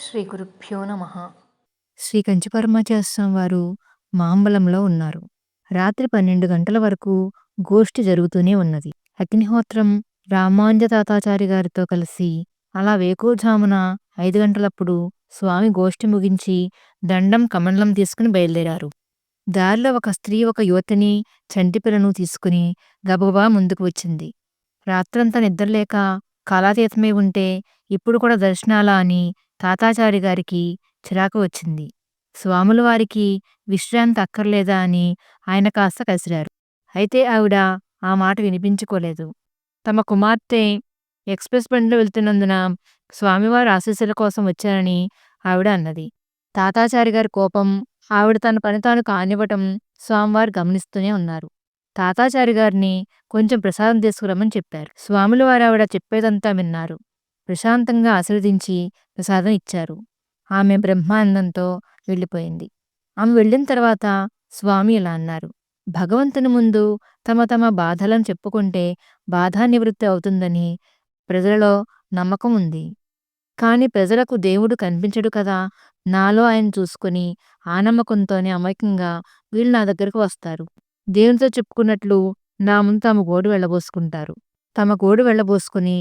శ్రీ గురుభ్యో నమ. శ్రీ కంచిపరమాచార్య వారు మాంబలంలో ఉన్నారు. రాత్రి 12 గంటల వరకు గోష్ఠి జరుగుతూనే ఉన్నది. అగ్నిహోత్రం రామానుజ తాతాచారి గారితో కలిసి అలా వేకువజామున 5 గంటలప్పుడు స్వామి గోష్ఠి ముగించి దండం కమండలం తీసుకుని బయలుదేరారు. దారిలో ఒక స్త్రీ ఒక యువతిని చంటిపిల్లను తీసుకుని గబగబా ముందుకు వచ్చింది. రాత్రంతా నిద్రలేక కాలాతీతమై ఉంటే ఇప్పుడు కూడా దర్శనాలా అని తాతాచారి గారికి చిరాకు వచ్చింది. స్వాముల వారికి విశ్రాంతి అక్కర్లేదా అని ఆయన కాస్త కసిరారు. అయితే ఆవిడ ఆ మాట వినిపించుకోలేదు. తమ కుమార్తె ఎక్స్‌ప్రెస్ బండిలో వెళ్తున్నందున స్వామివారి ఆశీస్సుల కోసం వచ్చారని ఆవిడ అన్నది. తాతాచారి గారి కోపం, ఆవిడ తన పని తాను కానివ్వటం స్వామివారు గమనిస్తూనే ఉన్నారు. తాతాచారి గారిని కొంచెం ప్రసాదం తీసుకురమ్మని చెప్పారు. స్వాముల వారు ఆవిడ చెప్పేదంతా విన్నారు. ప్రశాంతంగా ఆశీర్వదించి ప్రసాదం ఇచ్చారు. ఆమె బ్రహ్మానందంతో వెళ్ళిపోయింది. ఆమె వెళ్ళిన తర్వాత స్వామి ఇలా అన్నారు: భగవంతుని ముందు తమ తమ బాధలను చెప్పుకుంటే బాధా నివృత్తి అవుతుందని ప్రజలలో నమ్మకం ఉంది. కానీ ప్రజలకు దేవుడు కనిపించడు కదా, నాలో ఆయన చూసుకుని ఆ నమ్మకంతోనే అమాయకంగా వీళ్ళు నా దగ్గరకు వస్తారు. దేవునితో చెప్పుకున్నట్లు నా ముందు తమ గోడు వెళ్ళబోసుకుంటారు. తమ గోడు వెళ్ళబోసుకుని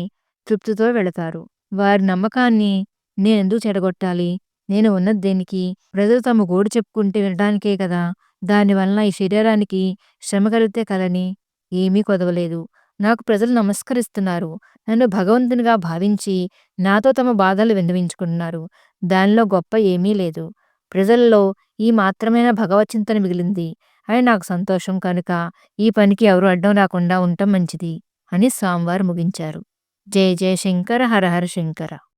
తృప్తితో వెళతారు. వారి నమ్మకాన్ని నేనెందుకు చెడగొట్టాలి? నేను ఉన్నది దేనికి? ప్రజలు తమ గోడు చెప్పుకుంటే వినడానికే కదా. దానివలన ఈ శరీరానికి శ్రమ కలిగితే కలని ఏమీ కొదవలేదు. నాకు ప్రజలు నమస్కరిస్తున్నారు. నన్ను భగవంతునిగా భావించి నాతో తమ బాధలు విన్నవించుకుంటున్నారు. దానిలో గొప్ప ఏమీ లేదు. ప్రజల్లో ఈ మాత్రమైన భగవచ్చింతన మిగిలింది అని నాకు సంతోషం కనుక ఈ పనికి ఎవరు అడ్డం రాకుండా ఉండటం మంచిది అని స్వామివారు ముగించారు. జయ జయ శంకర హర హర శంకర.